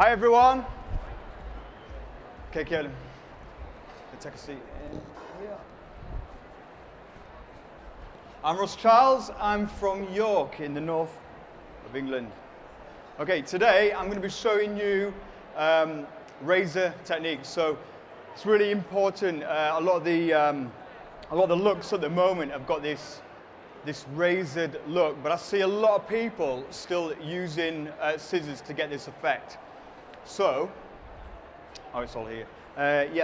Hi everyone. Okay, Kieran. Take a seat in here. I'm Ross Charles. I'm from York in the north of England. Okay, today I'm going to be showing you razor techniques. So it's really important. A lot of the looks at the moment have got this razored look, but I see a lot of people still using scissors to get this effect. So, it's all here.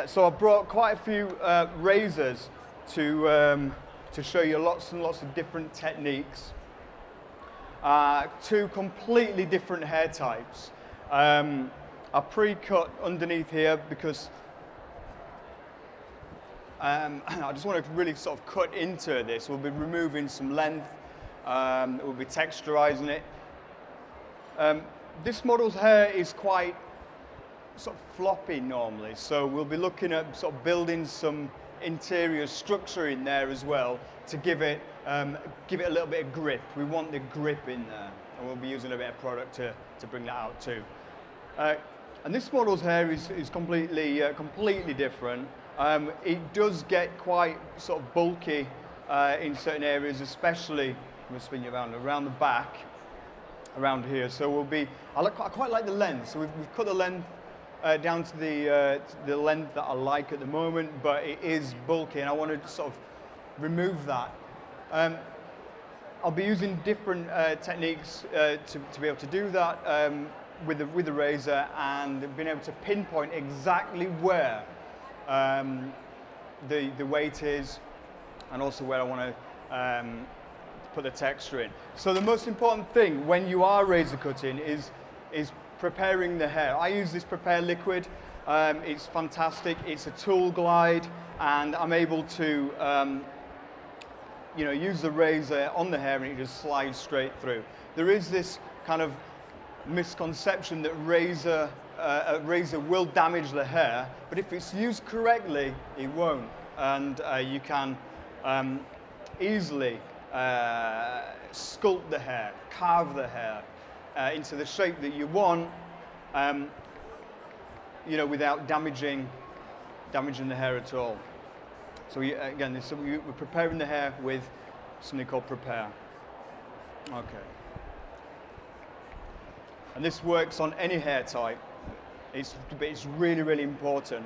So I brought quite a few razors to show you lots and lots of different techniques. Two completely different hair types. I pre-cut underneath here because I just want to really sort of cut into this. We'll be removing some length. We'll be texturizing it. This model's hair is quite sort of floppy normally, so we'll be looking at sort of building some interior structure in there as well to give it a little bit of grip. We want the grip in there, and we'll be using a bit of product to bring that out too. And this model's hair is completely different. It does get quite sort of bulky in certain areas, especially, I'm going to spin you around the back, around here. So I quite like the length. So we've cut the length down to the length that I like at the moment, but it is bulky, and I want to sort of remove that. I'll be using different techniques to be able to do that with the razor, and being able to pinpoint exactly where the weight is, and also where I want to put the texture in. So the most important thing when you are razor cutting is preparing the hair. I use this Prepare liquid. It's fantastic. It's a tool glide, and I'm able to use the razor on the hair and it just slides straight through. There is this kind of misconception that a razor will damage the hair, but if it's used correctly, it won't. And you can easily sculpt the hair, carve the hair into the shape that you want, without damaging the hair at all. So we're preparing the hair with something called Prepare. Okay. And this works on any hair type. It's really, really important.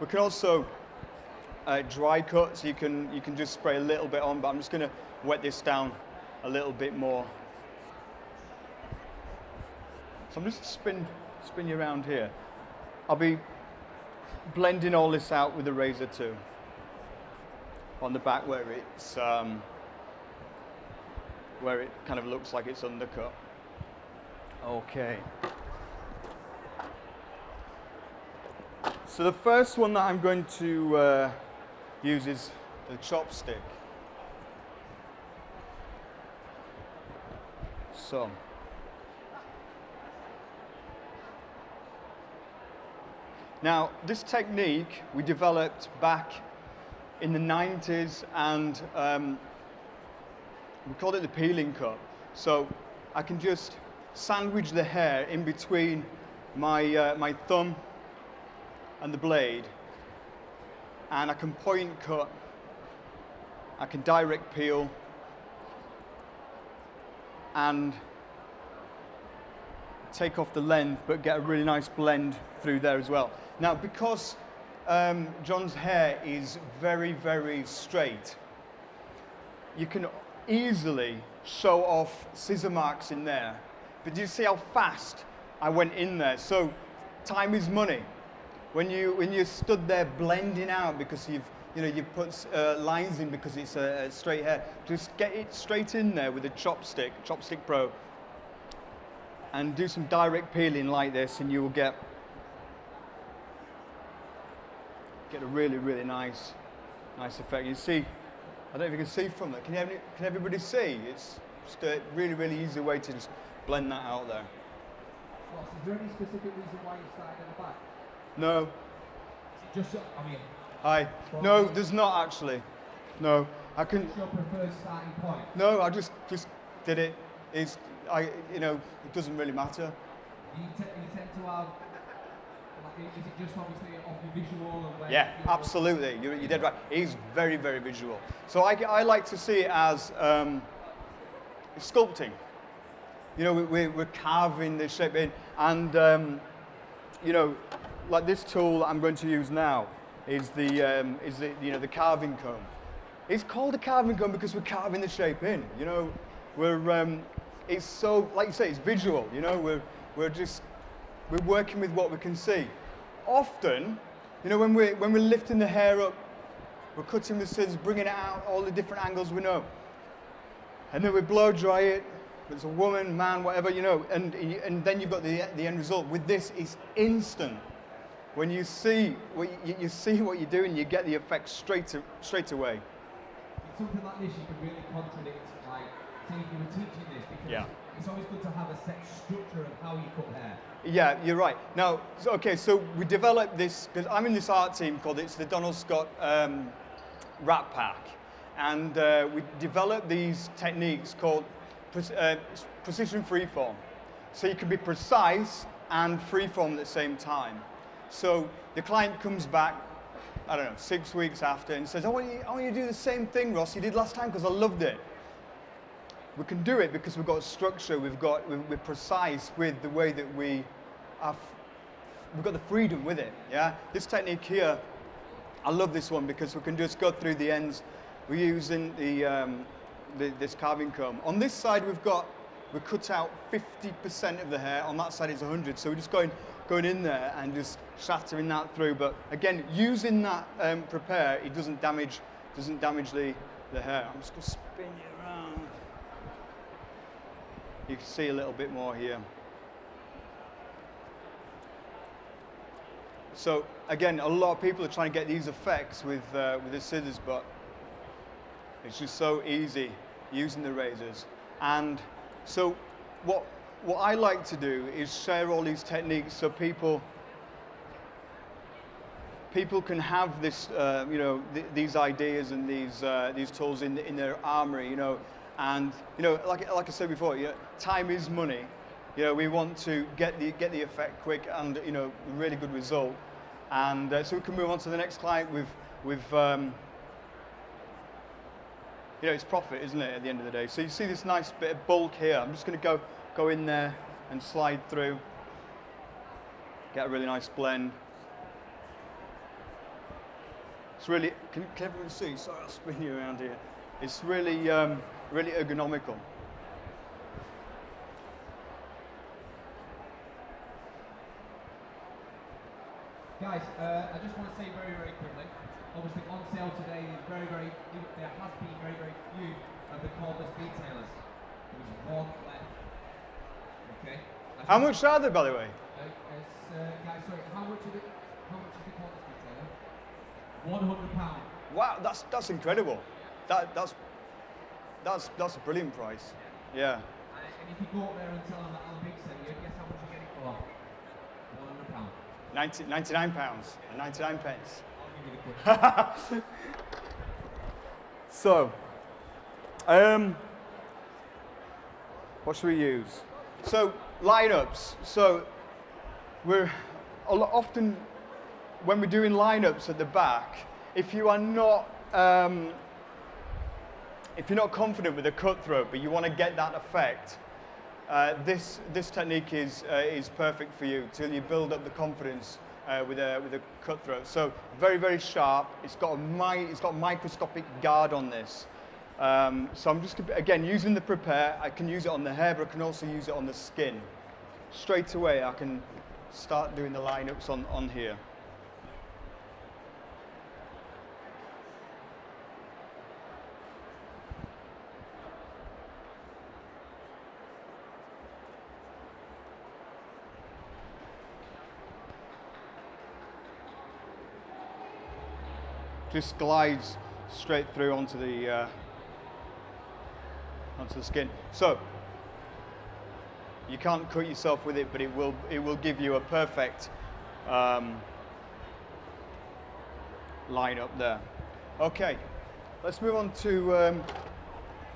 We can also dry cut, so you can just spray a little bit on, but I'm just going to wet this down a little bit more. So I'm just spin you around here. I'll be blending all this out with the razor too. On the back where it kind of looks like it's undercut. Okay. So the first one that I'm going to use is the chopstick. So. Now, this technique we developed back in the 90s, and we called it the peeling cut. So I can just sandwich the hair in between my thumb and the blade, and I can point cut, I can direct peel, and take off the length, but get a really nice blend through there as well. Now, because John's hair is very, very straight, you can easily show off scissor marks in there. But do you see how fast I went in there? So time is money. When you stood there blending out because you've put lines in because it's a straight hair, just get it straight in there with a Chopstick Pro, and do some direct peeling like this, and you will get a really, really nice effect. You see, I don't know if you can see from that. Can everybody see? It's just a really, really easy way to just blend that out there. Ross, is there any specific reason why you started at the back? No. Just, Hi. No, there's not actually. No, I can. What's your preferred starting point? No, I just did it. It doesn't really matter. you tend to have, like, is it just obviously off your visual and where Yeah, you're- absolutely. You're dead right. He's very, very visual. So I like to see it as sculpting. You know, we're carving the shape in, and you know, like this tool I'm going to use now is the carving comb. It's called a carving comb because we're carving the shape in. You know, it's so, like you say, it's visual. You know, we're working with what we can see. Often, you know, when we're lifting the hair up, we're cutting with scissors, bringing it out all the different angles we know, and then we blow dry it. It's a woman, man, whatever, you know, and then you've got the end result. With this, it's instant. When you see what you see what you're doing, you get the effect straight away. It's something like this you can really contradict, like, say if you were teaching this, because it's always good to have a set structure of how you cut hair. Yeah, you're right. Now, so we developed this, because I'm in this art team called, it's the Donald Scott Rat Pack, and we developed these techniques called precision freeform. So you can be precise and freeform at the same time. So the client comes back, I don't know, 6 weeks after and says, I want you to do the same thing, Ross, you did last time because I loved it. We can do it because we've got structure, we're precise with the way that we've got the freedom with it, yeah? This technique here, I love this one because we can just go through the ends. We're using this carving comb. On this side we cut out 50% of the hair, on that side it's 100, so we're just going in there and just shattering that through, but again, using that prepare, it doesn't damage the hair. I'm just going to spin you around. You can see a little bit more here. So again, a lot of people are trying to get these effects with the scissors, but it's just so easy using the razors. And so what I like to do is share all these techniques so people can have this, you know, these ideas and these tools in their armory, you know. And you know, like I said before, you know, time is money. You know, we want to get the effect quick and, you know, really good result. And so we can move on to the next client with you know, it's profit, isn't it, at the end of the day? So you see this nice bit of bulk here. I'm just going to go in there and slide through, get a really nice blend. It's really, can everyone see? Sorry, I'll spin you around here. It's really, really ergonomical. Guys, I just want to say very, very quickly, obviously on sale today, there has been very few of the cordless detailers. There was one left. Okay? How much are they, by the way? Guys, sorry, how much is the cordless detailer? £100. Wow, that's incredible. That's a brilliant price. Yeah. And if you go up there and tell them that Alan Big said, you guess how much you get it for? £100. £99 and 99 pence. I'll give you the quid. So, what should we use? So, lineups. So, we're often, when we're doing lineups at the back, if you're not confident with a cutthroat, but you want to get that effect, this technique is perfect for you till you build up the confidence with a cutthroat. So very sharp. It's got a microscopic guard on this. So I'm just again using the prepare. I can use it on the hair, but I can also use it on the skin. Straight away, I can start doing the lineups on here. Just glides straight through onto the skin. So you can't cut yourself with it, but it will give you a perfect line up there. Okay, let's move on to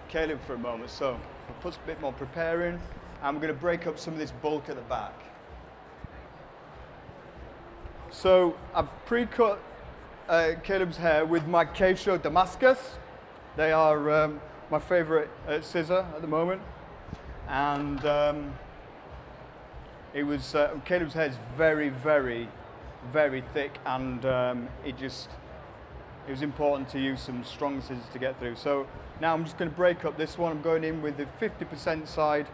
Caleb for a moment. So we'll put a bit more preparing, and we're going to break up some of this bulk at the back. So I've pre-cut Caleb's hair with my Keisho Damascus. They are my favorite scissor at the moment. And Caleb's hair is very, very, very thick, and it was important to use some strong scissors to get through. So now I'm just going to break up this one. I'm going in with the 50% side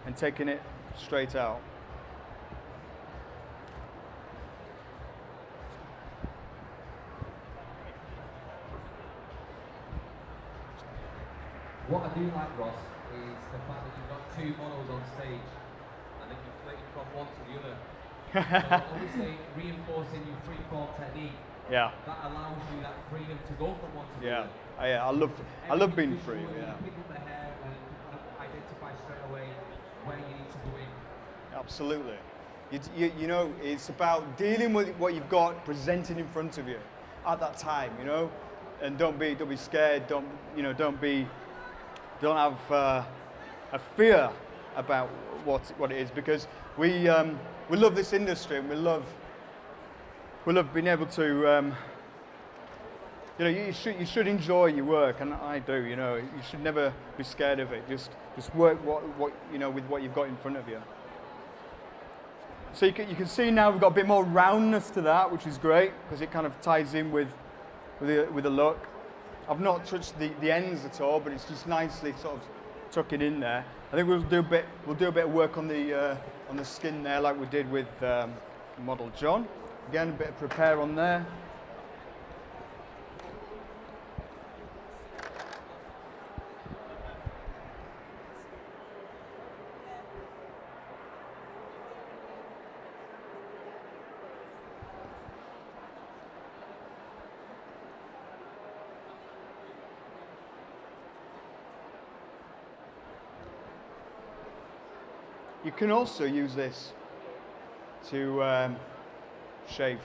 and taking it straight out. What I do like, Ross, is the fact that you've got two models on stage and that you're flitting from one to the other. So obviously reinforcing your free-form technique. Yeah. That allows you that freedom to go from one to the other. Yeah. I love being free. Yeah. You pick up the hair and identify straight away where you need to go in. Absolutely. You know, it's about dealing with what you've got, presenting in front of you at that time. You know, and don't be scared. Don't have a fear about what it is, because we love this industry, and we love being able to you should enjoy your work, and I do. You know, you should never be scared of it. Just work what you know with what you've got in front of you. So you can see now we've got a bit more roundness to that, which is great because it kind of ties in with the look. I've not touched the ends at all, but it's just nicely sort of tucking in there. I think we'll do a bit of work on the skin there, like we did with model John. Again, a bit of prepare on there. You can also use this to shave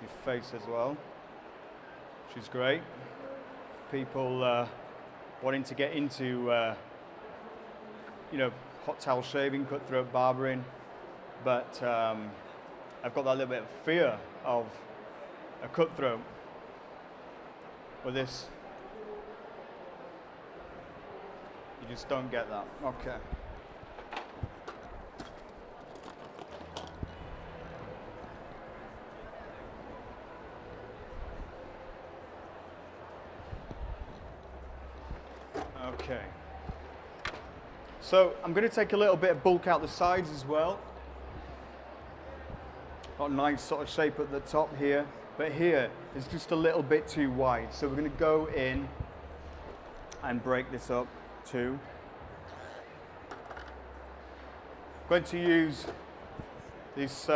your face as well, which is great. People wanting to get into hot towel shaving, cutthroat barbering, but I've got that little bit of fear of a cutthroat. With this, you just don't get that. Okay. Okay, so I'm going to take a little bit of bulk out the sides as well. Got a nice sort of shape at the top here, but here is just a little bit too wide. So we're going to go in and break this up too. I'm going to use this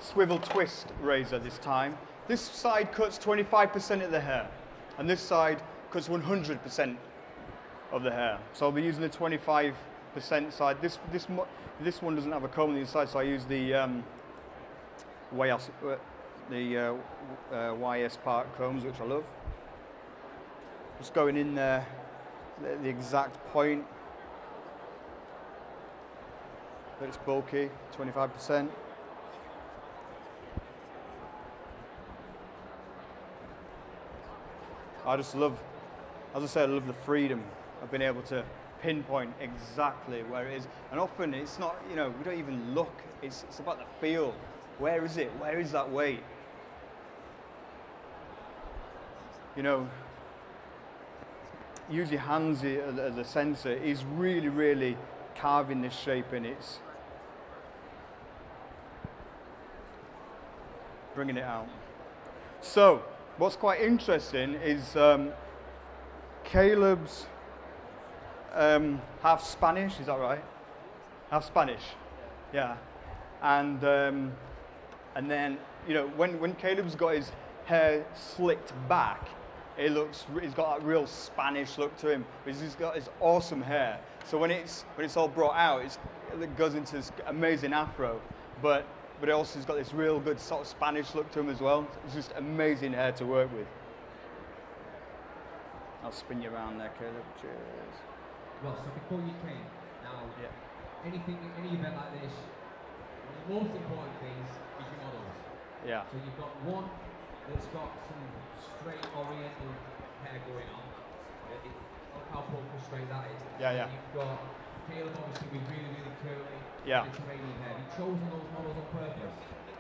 swivel twist razor this time. This side cuts 25% of the hair, and this side cuts 100% of the hair. So I'll be using the 25% side. This one doesn't have a comb on the inside, so I use the YS part combs, which I love. Just going in there, the exact point. But it's bulky, 25%. I just love, as I said, I love the freedom of being able to pinpoint exactly where it is. And often it's not, we don't even look. It's about the feel. Where is it? Where is that weight? Use your hands as a sensor. Is really, really carving this shape in. It's bringing it out. So, what's quite interesting is Caleb's half Spanish, is that right? Half Spanish, yeah. And then, when Caleb's got his hair slicked back, he's got that real Spanish look to him. But he's got his awesome hair. So when it's all brought out, it goes into this amazing afro. But it also has got this real good sort of Spanish look to him as well. It's just amazing hair to work with. I'll spin you around there, Caleb. Cheers. Well, so before you came, now, any event like this, one of the most important things Yeah. So you've got one that's got some straight oriental hair going on. Look how focused straight that is. Yeah, yeah. And you've got Caleb obviously with really, really curly, Mediterranean hair. You've chosen those models on purpose.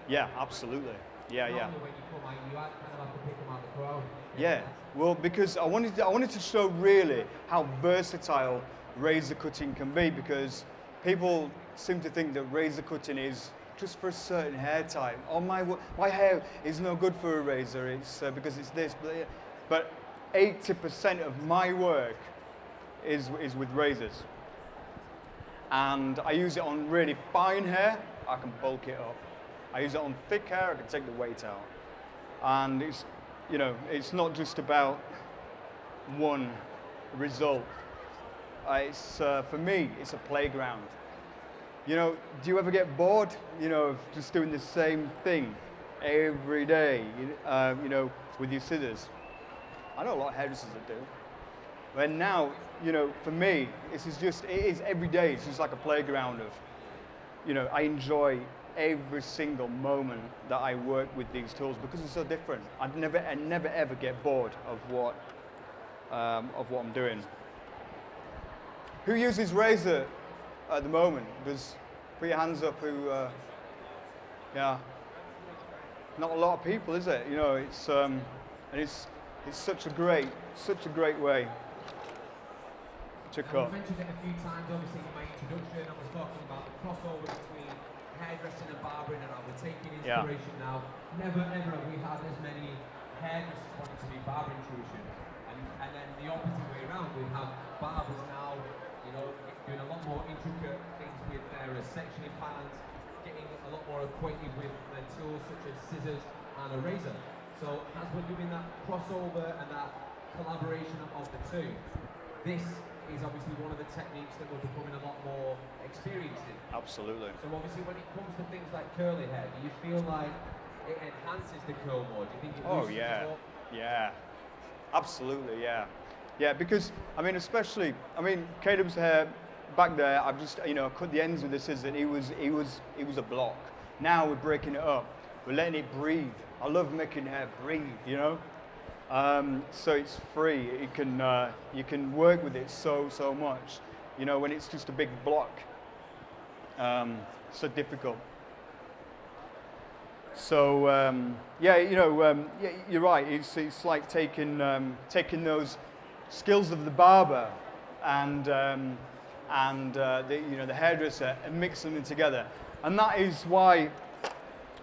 Yeah, absolutely. Yeah, yeah. Normally when you come out, you kind of have to pick them out of the crowd. Yeah, well, because I wanted to show really how versatile razor cutting can be, because people seem to think that razor cutting is just for a certain hair type. Oh, my hair is no good for a razor, it's because it's this. But 80% of my work is with razors. And I use it on really fine hair, I can bulk it up. I use it on thick hair, I can take the weight out. And it's, you know, it's not just about one result. It's, for me, it's a playground. You know, do you ever get bored, you know, of just doing the same thing every day, you know, with your scissors? I know a lot of hairdressers that do. But now, you know, for me, it is every day. It's just like a playground of, you know, I enjoy every single moment that I work with these tools because it's so different. I never ever get bored of what I'm doing. Who uses razor at the moment? Put your hands up. Who? Yeah. Not a lot of people, is it? You know, it's and it's such a great way to cut. I mentioned it a few times, obviously, in my introduction. I was talking about the crossover between hairdressing and barbering, and we're taking inspiration now. Never ever have we had as many hairdressers wanting to be barber intrusion, and then the opposite way around. We have barbers now, you know, doing a lot more intricate things with their sectioning plans, getting a lot more acquainted with their tools such as scissors and a razor. So as we're doing that crossover and that collaboration of the two, this is obviously one of the techniques that we're becoming a lot more experienced in. Absolutely. So obviously when it comes to things like curly hair, do you feel like it enhances the curl more? Do you think it loosens it more? Yeah. Absolutely, yeah. Yeah, because, I mean, especially, I mean, Caleb's hair back there, I've just, you know, cut the ends with the scissors, and he was a block. Now we're breaking it up. We're letting it breathe. I love making hair breathe, you know? So it's free. You can work with it so much. You know, when it's just a big block, so difficult. So yeah, you know, yeah, you're right. It's like taking those skills of the barber and you know, the hairdresser and mixing them together. And that is why,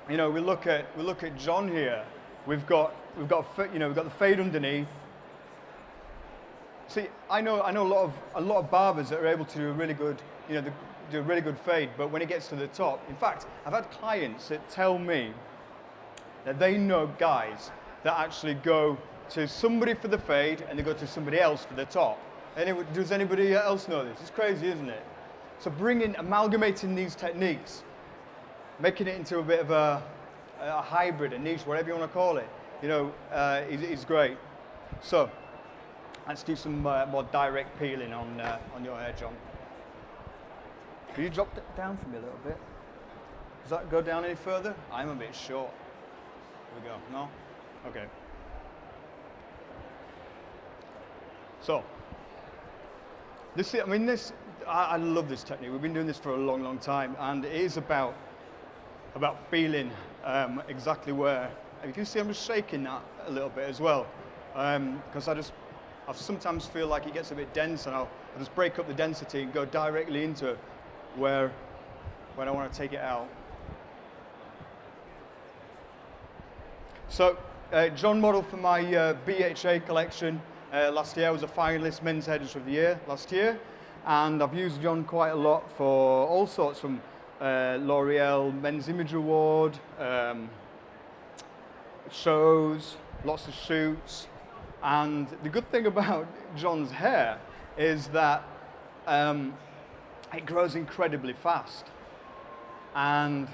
you know, we look at John here. We've got the fade underneath. See, I know a lot of barbers that are able to do a really good, you know, do a really good fade, but when it gets to the top, in fact, I've had clients that tell me that they know guys that actually go to somebody for the fade and they go to somebody else for the top. Does anybody else know this? It's crazy, isn't it? So amalgamating these techniques, making it into a bit of a hybrid, a niche, whatever you want to call it, you know, is great. So let's do some more direct peeling on your hair, John. Can you drop it down for me a little bit? Does that go down any further? I'm a bit short. Here we go. No? Okay. So I love this technique. We've been doing this for a long time, and it is about feeling exactly where. And you can see I'm just shaking that a little bit as well, because I sometimes feel like it gets a bit dense, and I'll just break up the density and go directly into where I want to take it out. So John modeled for my BHA collection last year. I was a finalist Men's Hairdresser of the Year last year, and I've used John quite a lot for all sorts, from L'Oreal Men's Image Award, shows, lots of shoots. And the good thing about John's hair is that it grows incredibly fast. And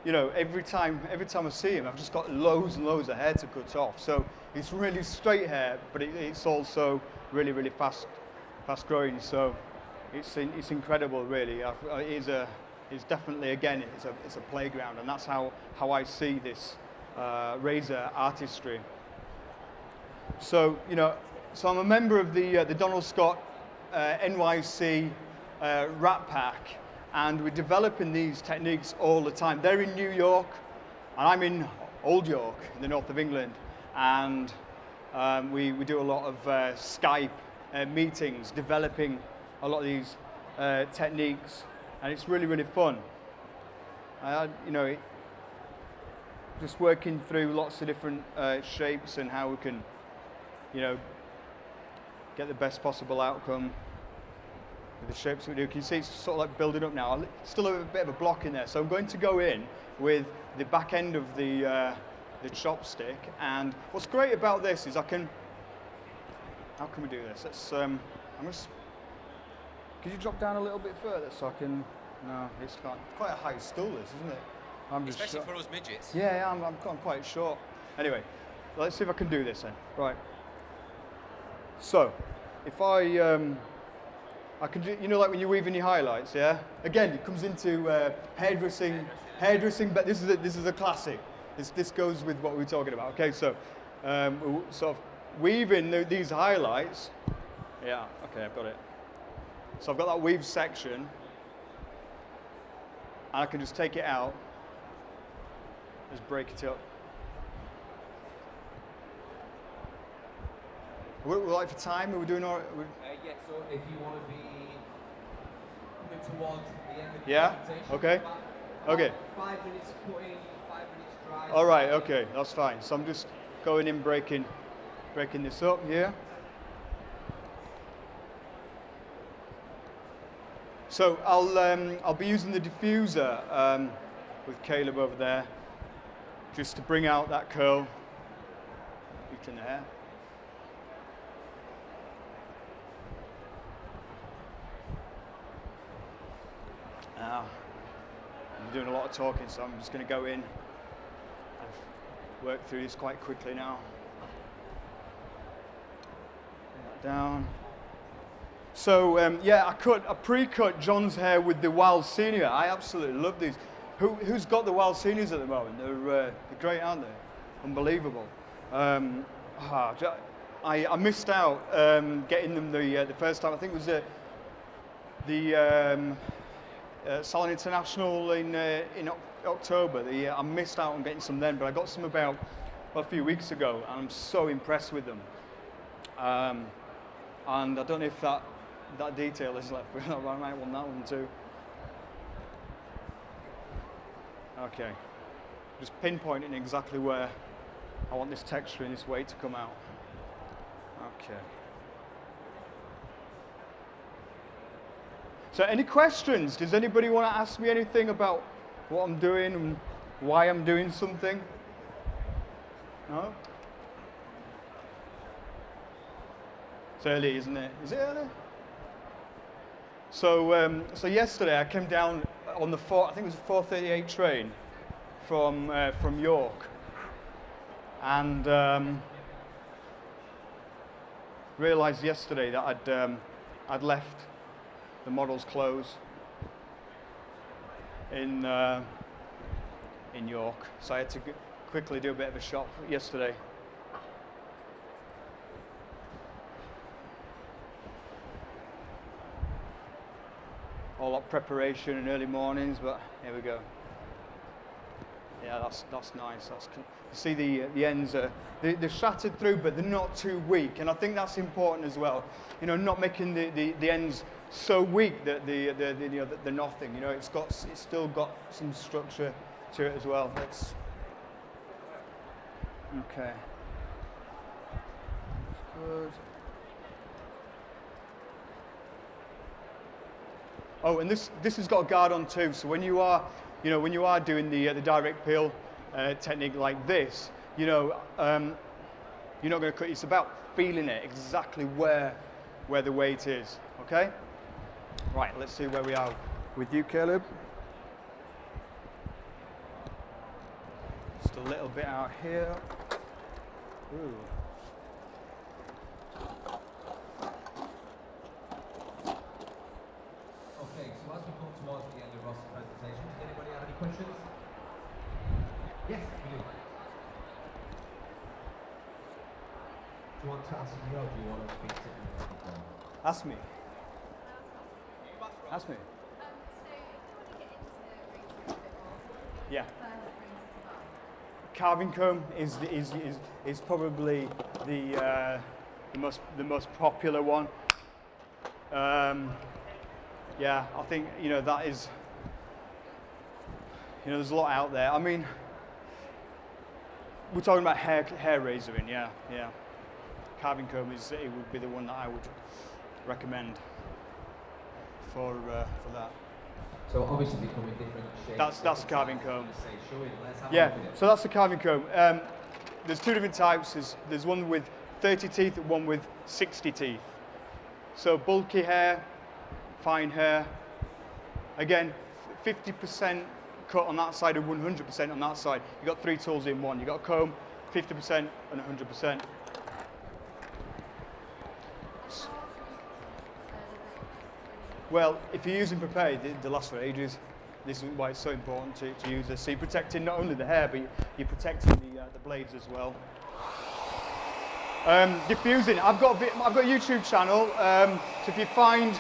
you know, every time I see him, I've just got loads and loads of hair to cut off. So it's really straight hair, but it's also really fast growing. So it's incredible, really. is definitely, again, it's a playground, and that's how I see this razor artistry. So, you know, so I'm a member of the Donald Scott NYC Rat Pack, and we're developing these techniques all the time. They're in New York, and I'm in Old York, in the north of England, and we do a lot of Skype meetings, developing a lot of these techniques, and it's really, really fun. You know, just working through lots of different shapes and how we can, you know, get the best possible outcome with the shapes we do. Can you see it's sort of like building up now? Still a bit of a block in there, so I'm going to go in with the back end of the chopstick. And what's great about this is how can we do this? Let's, could you drop down a little bit further so I can, no, it's quite a high stool this, isn't it? I'm just especially for us midgets. Yeah, I'm quite short. Anyway, let's see if I can do this then. Right. So, if I can do, you know, like when you're weaving your highlights, yeah? Again, it comes into hairdressing, but this is a classic. This goes with what we were talking about. Okay, so sort of weaving these highlights. Yeah, okay, I've got it. So I've got that weave section, and I can just take it out, just break it up. We're like for time, are we doing all right? Yeah, so if you want to be coming towards the end of the Yeah? presentation. Okay. Okay. 5 minutes cutting, 5 minutes dry. All right, okay, that's fine. So I'm just going in, breaking this up here. So I'll be using the diffuser with Caleb over there, just to bring out that curl in the hair. Now, I'm doing a lot of talking, so I'm just going to go in and work through this quite quickly now. Bring that down. So yeah, I pre-cut John's hair with the Wahl Senior. I absolutely love these. Who's got the Wahl Seniors at the moment? They're great, aren't they? Unbelievable. I missed out getting them the first time. I think it was the Salon International in October. I missed out on getting some then, but I got some about a few weeks ago, and I'm so impressed with them. And I don't know if that detail is left, but I might want that one too. Okay, just pinpointing exactly where I want this texture and this weight to come out. Okay. So any questions? Does anybody want to ask me anything about what I'm doing and why I'm doing something? No? It's early, isn't it? Is it early? So, so yesterday I came down on the I think it was a 4:38 train from York, and realised yesterday that I'd left the model's clothes in York, so I had to quickly do a bit of a shop yesterday. All that preparation and early mornings, but here we go. Yeah, that's nice. That's cool. You see the ends are they're shattered through, but they're not too weak, and I think that's important as well. You know, not making the ends so weak that they're nothing. You know, it's still got some structure to it as well. That's okay. That's good. Oh, and this has got a guard on too. So when you are doing the direct peel technique like this, you know, you're not going to cut. It's about feeling it exactly where the weight is. Okay. Right. Let's see where we are with you, Caleb. Just a little bit out here. Ooh. Okay, so as we come towards the end of Ross's presentation. Does anybody have any questions? Yes, we do. Do you want to ask me or do you want to speak to me? Ask me. Ask me. So if you want to get into raising a bit more, Yeah. first brings us about. Carving comb is probably the most popular one. Yeah, I think that is. There's a lot out there. I mean, we're talking about hair razoring. Yeah. Carving comb would be the one that I would recommend for that. So obviously they come in different shapes. That's a carving comb. Let's have a Yeah, look at it. so that's the carving comb. There's two different types. There's one with 30 teeth and one with 60 teeth. So bulky hair, fine hair. Again, 50% cut on that side and 100% on that side. You've got three tools in one. You've got a comb, 50% and 100%. Well, if you're using prepared, they last for ages. This is why it's so important to use this. So you're protecting not only the hair, but you're protecting the blades as well. Diffusing. I've got a YouTube channel. So if you find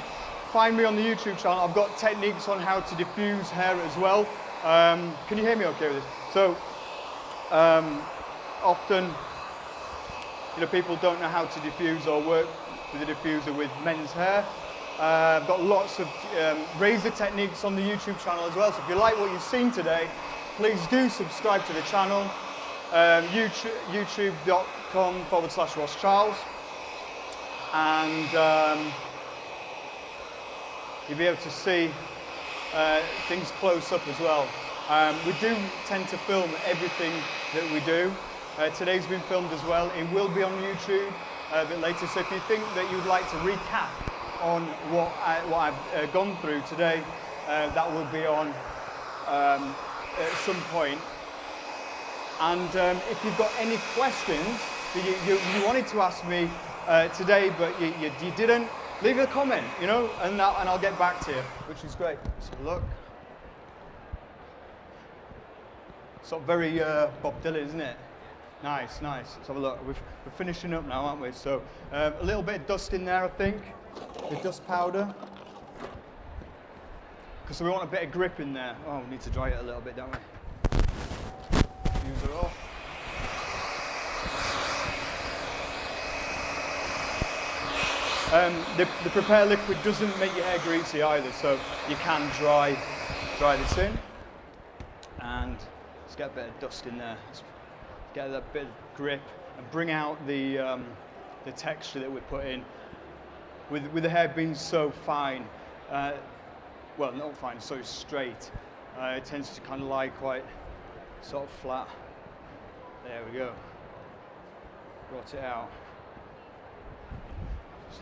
me on the YouTube channel, I've got techniques on how to diffuse hair as well. Can you hear me okay with this? So often, people don't know how to diffuse or work with a diffuser with men's hair. I've got lots of razor techniques on the YouTube channel as well. So if you like what you've seen today, please do subscribe to the channel. YouTube.com/Ross and you'll be able to see things close up as well. We do tend to film everything that we do. Today's been filmed as well. It will be on YouTube a bit later. So if you think that you'd like to recap on what I've gone through today, that will be on at some point. And if you've got any questions that you wanted to ask me today, but you didn't, leave a comment, and I'll get back to you, which is great. Let's have a look. Sort of very Bob Dylan, isn't it? Nice. Let's have a look. We're finishing up now, aren't we? So a little bit of dust in there, I think. The dust powder. Because we want a bit of grip in there. Oh, we need to dry it a little bit, don't we? Use it off. The Prepare liquid doesn't make your hair greasy either, so you can dry this in. And let's get a bit of dust in there. Let's get that bit of grip and bring out the texture that we put in. With the hair being so fine, well, not fine, so straight, it tends to kind of lie quite sort of flat. There we go. Brought it out.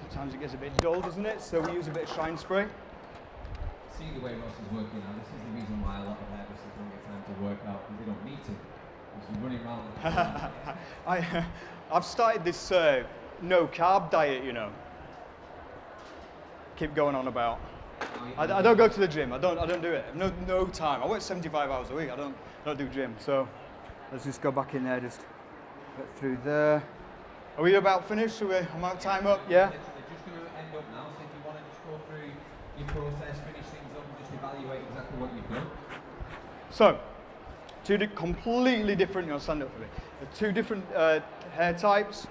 Sometimes it gets a bit dull, doesn't it? So we use a bit of shine spray. See the way Ross is working now. This is the reason why a lot of hairdressers don't get time to work out, because they don't need to. Because you're running around. I've started this no carb diet, Keep going on about. I don't go to the gym. I don't do it. No time. I work 75 hours a week. I don't do gym. So let's just go back in there. Just get through there. Are we about finished? Am I time up? Yeah. They're just going to end up now. So if you want to just go through your process, finish things up, and just evaluate exactly what you've done. So two completely different. Stand up for me. Two different hair types.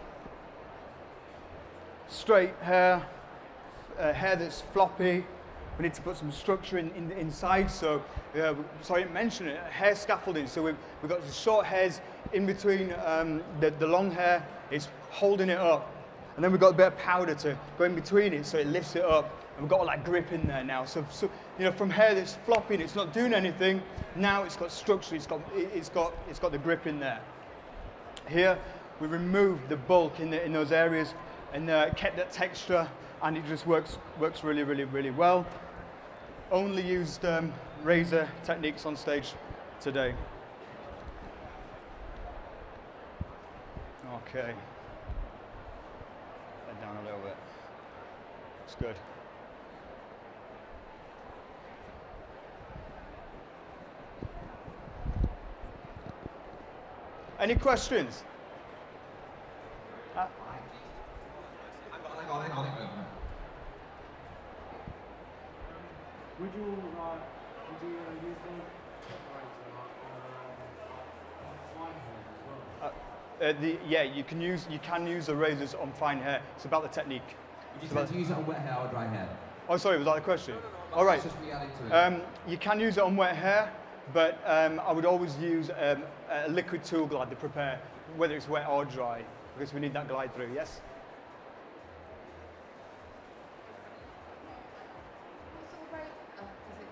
Straight hair. Hair that's floppy. We need to put some structure inside. So, sorry, I didn't mention it. Hair scaffolding. So we've got the short hairs in between the long hair. It's holding it up, and then we've got a bit of powder to go in between it, so it lifts it up. And we've got all that grip in there now. So from hair that's floppy and it's not doing anything, now it's got structure. It's got the grip in there. Here we removed the bulk in those areas and kept that texture. And it just works really, really, really well. Only used razor techniques on stage today. Okay. Let down a little bit. It's good. Any questions? Hang on. Would you use those separator on fine hair as well? Yeah, you can use the razors on fine hair. It's about the technique. Would you tend to use it on wet hair or dry hair? Oh, sorry, was that the question? All right. Let's just re-add into it. You can use it on wet hair, but I would always use a liquid tool glide to prepare, whether it's wet or dry, because we need that glide through. Yes. What sort of rate does it?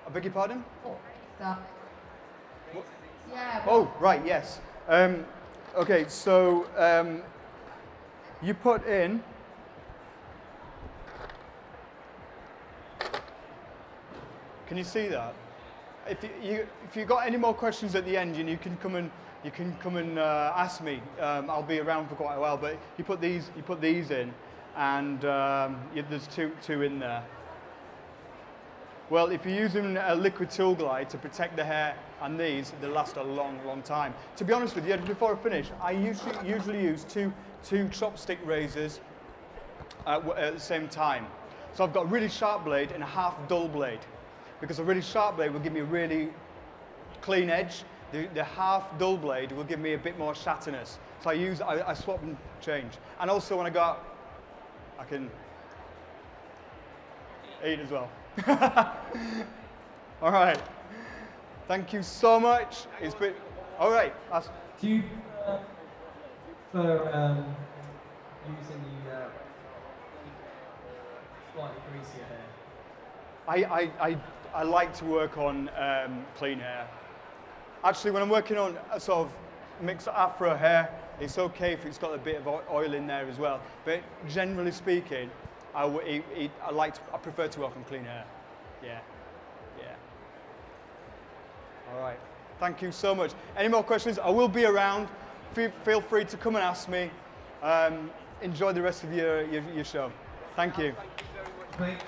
I beg your pardon? Oh, that. Yeah. Oh, right, yes. Okay, so you put in. Can you see that? If you got any more questions at the end, you can come and ask me. I'll be around for quite a while. But you put these in, and there's two in there. Well, if you're using a liquid tool glide to protect the hair and these, they last a long time. To be honest with you, before I finish, I usually use two chopstick razors at the same time. So I've got a really sharp blade and a half dull blade, because a really sharp blade will give me a really clean edge. The half dull blade will give me a bit more shatterness. So I swap and change. And also when I go out, I can eat as well. All right. Thank you so much. It's been all right. Do you prefer using the slightly greasier hair? I like to work on clean hair. Actually, when I'm working on a sort of mixed afro hair, it's okay if it's got a bit of oil in there as well. But generally speaking, I prefer to work on clean hair. Yeah. All right. Thank you so much. Any more questions? I will be around. Feel free to come and ask me. Enjoy the rest of your show. Thank you. Thank you very much.